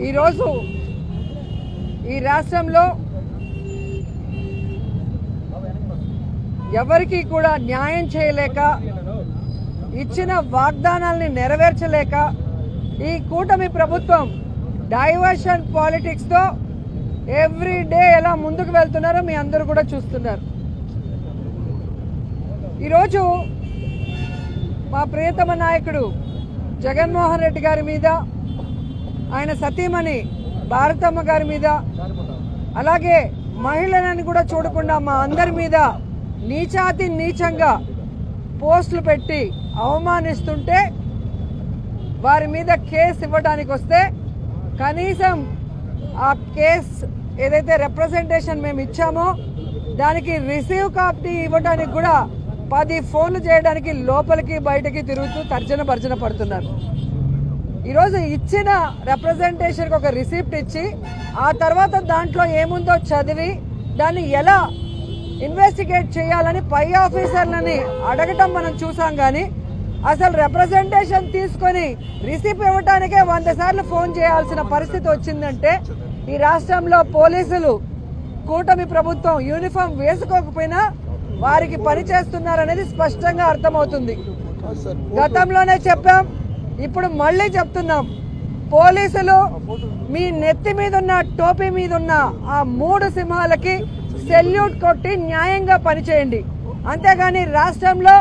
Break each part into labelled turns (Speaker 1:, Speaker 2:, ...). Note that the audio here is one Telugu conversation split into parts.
Speaker 1: ఈరోజు ఈ రాష్ట్రంలో ఎవరికి కూడా న్యాయం చేయలేక ఇచ్చిన వాగ్దానాల్ని నెరవేర్చలేక ఈ కూటమి ప్రభుత్వం డైవర్షన్ పాలిటిక్స్తో ఎవ్రీ డే ఎలా ముందుకు వెళ్తున్నారో మీ అందరూ కూడా చూస్తున్నారు. ఈరోజు మా ప్రియతమ నాయకుడు జగన్మోహన్ రెడ్డి గారి మీద, ఆయన సతీమణి భారతమ్మ గారి మీద, అలాగే మహిళలను కూడా చూడకుండా మా అందరి మీద నీచాతి నీచంగా పోస్టులు పెట్టి అవమానిస్తుంటే వారి మీద కేసు ఇవ్వడానికి వస్తే కనీసం ఆ కేసు ఏదైతే రిప్రజెంటేషన్ మేము ఇచ్చామో దానికి రిసీవ్ కాపీ ఇవ్వడానికి కూడా 10 ఫోన్లు చేయడానికి లోపలికి బయటకి తిరుగుతూ తర్జన భర్జన పడుతున్నారు. ఈరోజు ఇచ్చిన రిప్రజెంటేషన్కి ఒక రిసిప్ట్ ఇచ్చి ఆ తర్వాత దాంట్లో ఏముందో చదివి దాన్ని ఎలా ఇన్వెస్టిగేట్ చేయాలని పై ఆఫీసర్లని అడగటం మనం చూసాం. కానీ అసలు రిప్రజెంటేషన్ తీసుకొని రిసిప్ట్ ఇవ్వడానికే 100 సార్లు ఫోన్ చేయాల్సిన పరిస్థితి వచ్చిందంటే ఈ రాష్ట్రంలో పోలీసులు కూటమి ప్రభుత్వం యూనిఫామ్ వేసుకోకపోయినా వారికి పని చేస్తున్నారనేది స్పష్టంగా అర్థమవుతుంది. గతంలోనే చెప్పాం, ఇప్పుడు మళ్ళీ చెప్తున్నాం, పోలీసులు మీ నెత్తి మీద ఉన్న టోపీ మీద ఉన్న ఆ 3 సింహాలకి సెల్యూట్ కొట్టి న్యాయంగా పనిచేయండి. అంతేగాని రాష్ట్రంలో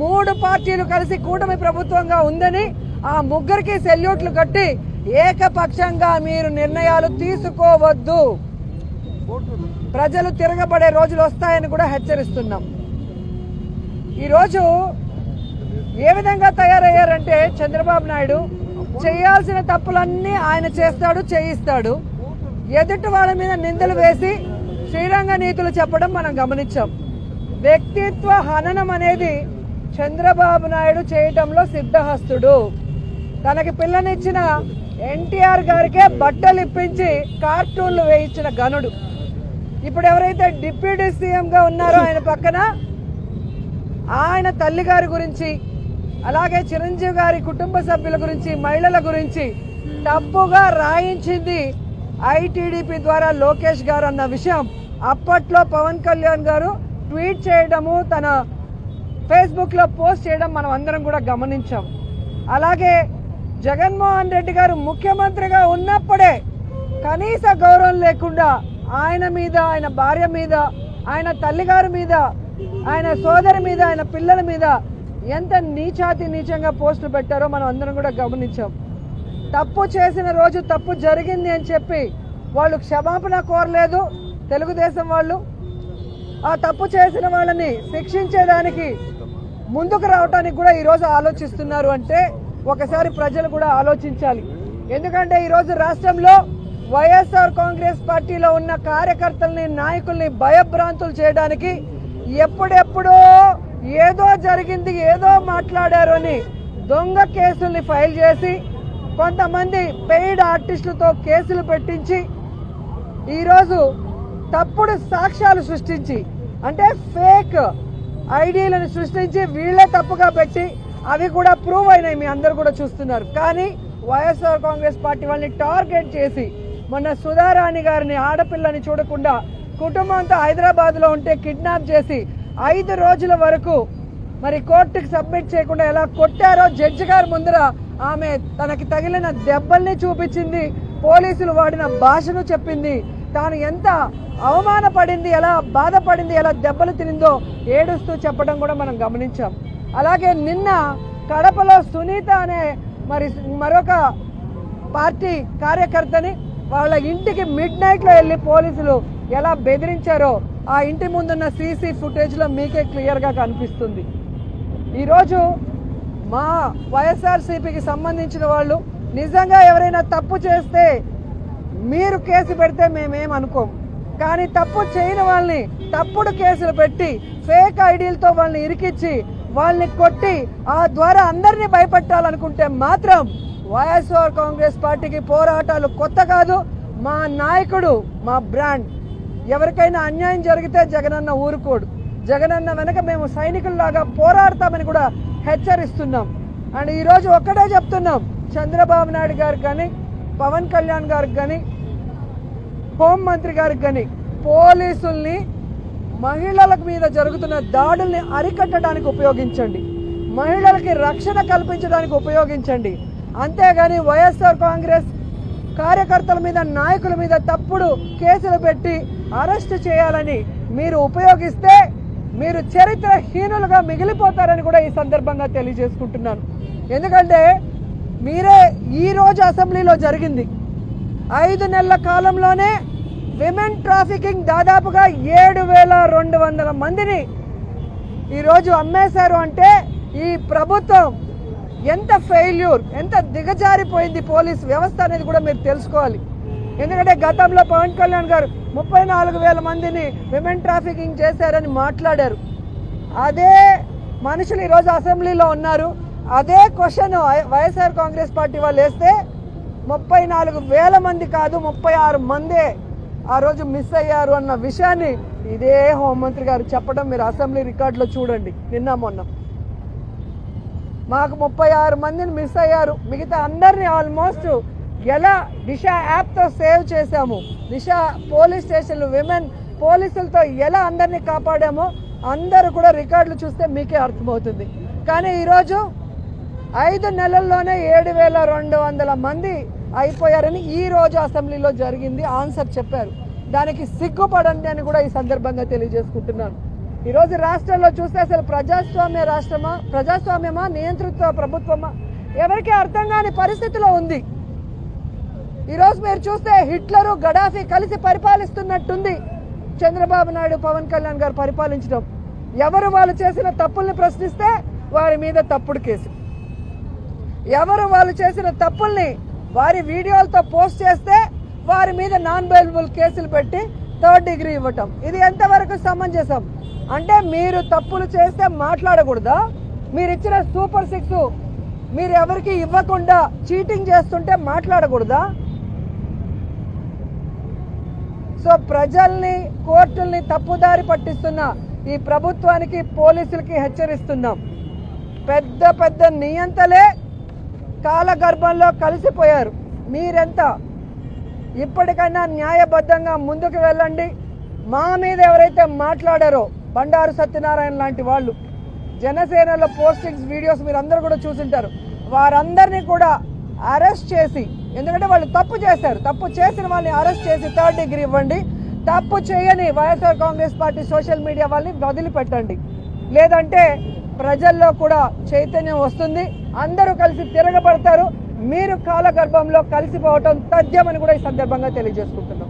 Speaker 1: 3 పార్టీలు కలిసి కూటమి ప్రభుత్వంగా ఉందని ఆ 3కి సెల్యూట్లు కట్టి ఏకపక్షంగా మీరు నిర్ణయాలు తీసుకోవద్దు. ప్రజలు తిరగబడే రోజులు వస్తాయని కూడా హెచ్చరిస్తున్నాం. ఈరోజు ఏ విధంగా తయారయ్యారంటే చంద్రబాబు నాయుడు చేయాల్సిన తప్పులన్నీ ఆయన చేస్తాడు, చేయిస్తాడు. ఎదుటి వాళ్ళ మీద నిందలు వేసి శ్రీరంగ నీతులు చెప్పడం మనం గమనించాం. వ్యక్తిత్వ హననం అనేది చంద్రబాబు నాయుడు చేయటంలో సిద్ధహస్తుడు. తనకి పిల్లనిచ్చిన ఎన్టీఆర్ గారికే బట్టలు ఇప్పించి కార్టూన్లు వేయించిన గనుడు. ఇప్పుడు ఎవరైతే డిప్యూటీ సీఎంగా ఉన్నారో ఆయన పక్కన ఆయన తల్లి గారి గురించి, అలాగే చిరంజీవి గారి కుటుంబ సభ్యుల గురించి, మహిళల గురించి తప్పుగా రాయించింది ఐటీడీపీ ద్వారా లోకేష్ గారు అన్న విషయం అప్పట్లో పవన్ కళ్యాణ్ గారు ట్వీట్ చేయడము, తన ఫేస్బుక్ లో పోస్ట్ చేయడం మనం అందరం కూడా గమనించాం. అలాగే జగన్మోహన్ రెడ్డి గారు ముఖ్యమంత్రిగా ఉన్నప్పుడే కనీస గౌరవం లేకుండా ఆయన మీద, ఆయన భార్య మీద, ఆయన తల్లిగారి మీద, ఆయన సోదరి మీద, ఆయన పిల్లల మీద ఎంత నీచాతి నీచంగా పోస్టులు పెట్టారో మనం అందరం కూడా గమనించాం. తప్పు చేసిన రోజు తప్పు జరిగింది అని చెప్పి వాళ్ళు క్షమాపణ కోరలేదు తెలుగుదేశం వాళ్ళు. ఆ తప్పు చేసిన వాళ్ళని శిక్షించేదానికి ముందుకు రావడానికి కూడా ఈరోజు ఆలోచిస్తున్నారు అంటే ఒకసారి ప్రజలు కూడా ఆలోచించాలి. ఎందుకంటే ఈరోజు రాష్ట్రంలో వైఎస్ఆర్ కాంగ్రెస్ పార్టీలో ఉన్న కార్యకర్తల్ని, నాయకుల్ని భయభ్రాంతులు చేయడానికి ఎప్పుడెప్పుడో ఏదో జరిగింది, ఏదో మాట్లాడారు అని దొంగ కేసుల్ని ఫైల్ చేసి కొంతమంది పెయిడ్ ఆర్టిస్టులతో కేసులు పెట్టించి ఈరోజు తప్పుడు సాక్ష్యాలు సృష్టించి, అంటే ఫేక్ ఐడీలను సృష్టించి వీళ్ళే తప్పుగా పెట్టి అవి కూడా ప్రూవ్ అయినాయి, మీ అందరు కూడా చూస్తున్నారు. కానీ వైఎస్ఆర్ కాంగ్రెస్ పార్టీ వాళ్ళని టార్గెట్ చేసి మొన్న సుధారాణి గారిని, ఆడపిల్లని చూడకుండా కుటుంబంతో హైదరాబాద్లో ఉంటే కిడ్నాప్ చేసి 5 రోజుల వరకు మరి కోర్టుకి సబ్మిట్ చేయకుండా ఎలా కొట్టారో జడ్జి గారి ముందర ఆమె తనకి తగిలిన దెబ్బల్ని చూపించింది, పోలీసులు వాడిన భాషను చెప్పింది, తాను ఎంత అవమానపడింది, ఎలా బాధపడింది, ఎలా దెబ్బలు తినిందో ఏడుస్తూ చెప్పడం కూడా మనం గమనించాం. అలాగే నిన్న కడపలో సునీత అనే మరొక పార్టీ కార్యకర్తని వాళ్ళ ఇంటికి మిడ్-నైట్లో వెళ్ళి పోలీసులు ఎలా బెదిరించారో ఆ ఇంటి ముందున్న సీసీ ఫుటేజ్లో మీకే క్లియర్గా కనిపిస్తుంది. ఈరోజు మా వైఎస్ఆర్సీపీకి సంబంధించిన వాళ్ళు నిజంగా ఎవరైనా తప్పు చేస్తే మీరు కేసు పెడితే మేమేం అనుకోం. కానీ తప్పు చేయని వాళ్ళని తప్పుడు కేసులు పెట్టి ఫేక్ ఐడీలతో వాళ్ళని ఇరికిచ్చి వాళ్ళని కొట్టి ఆ ద్వారా అందరినీ భయపెట్టాలనుకుంటే మాత్రం వైఎస్ఆర్ కాంగ్రెస్ పార్టీకి పోరాటాలు కొత్త కాదు. మా నాయకుడు, మా బ్రాండ్. ఎవరికైనా అన్యాయం జరిగితే జగనన్న ఊరుకోడు. జగనన్న వెనక మేము సైనికుల్లాగా పోరాడతామని కూడా హెచ్చరిస్తున్నాం. అండ్ ఈరోజు ఒక్కటే చెప్తున్నాం, చంద్రబాబు నాయుడు గారు కానీ పవన్ కళ్యాణ్ గారికి కానీ హోంమంత్రి గారికి కానీ పోలీసుల్ని మహిళల మీద జరుగుతున్న దాడుల్ని అరికట్టడానికి ఉపయోగించండి, మహిళలకి రక్షణ కల్పించడానికి ఉపయోగించండి. అంతేగాని వైఎస్ఆర్ కాంగ్రెస్ కార్యకర్తల మీద నాయకుల మీద తప్పుడు కేసులు పెట్టి అరెస్ట్ చేయాలని మీరు ఉపయోగిస్తే మీరు చరిత్రహీనులుగా మిగిలిపోతారని కూడా ఈ సందర్భంగా తెలియజేసుకుంటున్నాను. ఎందుకంటే మీరే ఈరోజు అసెంబ్లీలో జరిగింది 5 నెలల కాలంలోనే విమెన్ ట్రాఫికింగ్ దాదాపుగా 7,200 మందిని ఈరోజు అమ్మేశారు. అంటే ఈ ప్రభుత్వం ఎంత ఫెయిల్యూర్, ఎంత దిగజారిపోయింది పోలీస్ వ్యవస్థ అనేది కూడా మీరు తెలుసుకోవాలి. ఎందుకంటే గతంలో పవన్ కళ్యాణ్ గారు 34,000 మందిని విమెన్ ట్రాఫికింగ్ చేశారని మాట్లాడారు. అదే మనుషులు ఈరోజు అసెంబ్లీలో ఉన్నారు. అదే క్వశ్చన్ వైఎస్ఆర్ కాంగ్రెస్ పార్టీ వాళ్ళు వేస్తే 34,000 మంది కాదు 36 మందే ఆ రోజు మిస్ అయ్యారు అన్న విషయాన్ని ఇదే హోంమంత్రి గారు చెప్పడం మీరు అసెంబ్లీ రికార్డులో చూడండి. నిన్న మొన్న మాకు 36 మందిని మిస్ అయ్యారు, మిగతా అందరినీ ఆల్మోస్ట్ ఎలా దిశ యాప్తో సేవ్ చేశాము, దిశ పోలీస్ స్టేషన్లు విమెన్ పోలీసులతో ఎలా అందరినీ కాపాడామో అందరూ కూడా రికార్డులు చూస్తే మీకే అర్థమవుతుంది. కానీ ఈరోజు 5 నెలల్లోనే 7,200 మంది అయిపోయారని ఈ రోజు అసెంబ్లీలో జరిగింది ఆన్సర్ చెప్పారు. దానికి సిగ్గుపడండి అని కూడా ఈ సందర్భంగా తెలియజేసుకుంటున్నాను. ఈరోజు రాష్ట్రంలో చూస్తే అసలు ప్రజాస్వామ్య రాష్ట్రమా, ప్రజాస్వామ్యమా, నియంత్రిత ప్రభుత్వమా ఎవరికీ అర్థం కాని పరిస్థితిలో ఉంది. ఈరోజు మీరు చూస్తే హిట్లరు గడాఫీ కలిసి పరిపాలిస్తున్నట్టుంది చంద్రబాబు నాయుడు పవన్ కళ్యాణ్ గారు పరిపాలించడం. ఎవరు వాళ్ళు చేసిన తప్పుల్ని ప్రశ్నిస్తే వారి మీద తప్పుడు కేసు, ఎవరు వాళ్ళు చేసిన తప్పుల్ని వారి వీడియోలతో పోస్ట్ చేస్తే వారి మీద నాన్ బెయిలబుల్ కేసులు పెట్టి 3rd డిగ్రీ ఇవ్వటం. ఇది ఎంతవరకు సమంజసం? అంటే మీరు తప్పులు చేస్తే మాట్లాడకూడదా? మీరు ఇచ్చిన సూపర్ 6 మీరు ఎవరికి ఇవ్వకుండా చీటింగ్ చేస్తుంటే మాట్లాడకూడదా? సో ప్రజల్ని కోర్టుల్ని తప్పుదారి పట్టిస్తున్న ఈ ప్రభుత్వానికి పోలీసులకి హెచ్చరిస్తున్నాం. పెద్ద పెద్ద నియంతలే కాలగర్భంలో కలిసిపోయారు. మీరెంత ఇప్పటికైనా న్యాయబద్ధంగా ముందుకు వెళ్ళండి. మా మీద ఎవరైతే మాట్లాడారో బండారు సత్యనారాయణ లాంటి వాళ్ళు, జనసేనలో పోస్టింగ్స్ వీడియోస్ మీరు అందరూ కూడా చూసింటారు, వారందరినీ కూడా అరెస్ట్ చేసి, ఎందుకంటే వాళ్ళు తప్పు చేశారు, తప్పు చేసిన వాళ్ళని అరెస్ట్ చేసి 3rd డిగ్రీ ఇవ్వండి. తప్పు చేయని YSR Congress party social media వాళ్ళని వదిలిపెట్టండి. లేదంటే ప్రజల్లో కూడా చైతన్యం వస్తుంది, అందరూ కలిసి తిరగబడతారు. మీరు కాలగర్భంలో కలిసిపోవటం తథ్యమని కూడా ఈ సందర్భంగా తెలియజేసుకుంటున్నాం.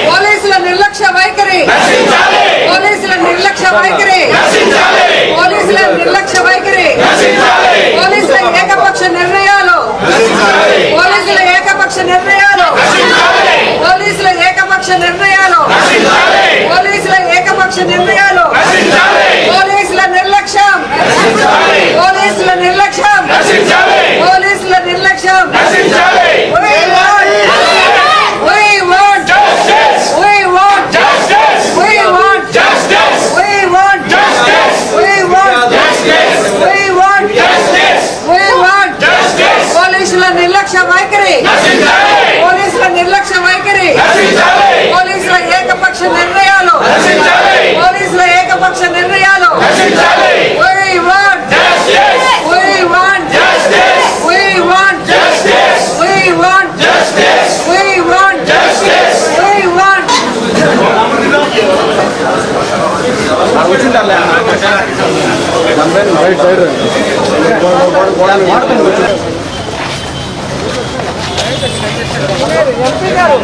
Speaker 1: పోలీసుల నిర్లక్ష్య వైఖరి, పోలీసుల నిర్లక్ష్య వైఖరి, పోలీసుల నిర్లక్ష్య వైఖరి, పోలీసుల ఏకపక్ష నిర్ణయాలు, పోలీసుల ఏకపక్ష నిర్ణయాలు, పోలీసుల ఏకపక్ష నిర్ణయాలు, పోలీసుల ఏకపక్ష నిర్ణయాలు, పోలీసుల నిర్లక్ష్యం, పోలీసుల నిర్లక్ష్యం, పోలీసుల నిర్లక్ష్యం. పోలీసుల నిర్లక్ష్య వైఖరి, ఎంపీ గారు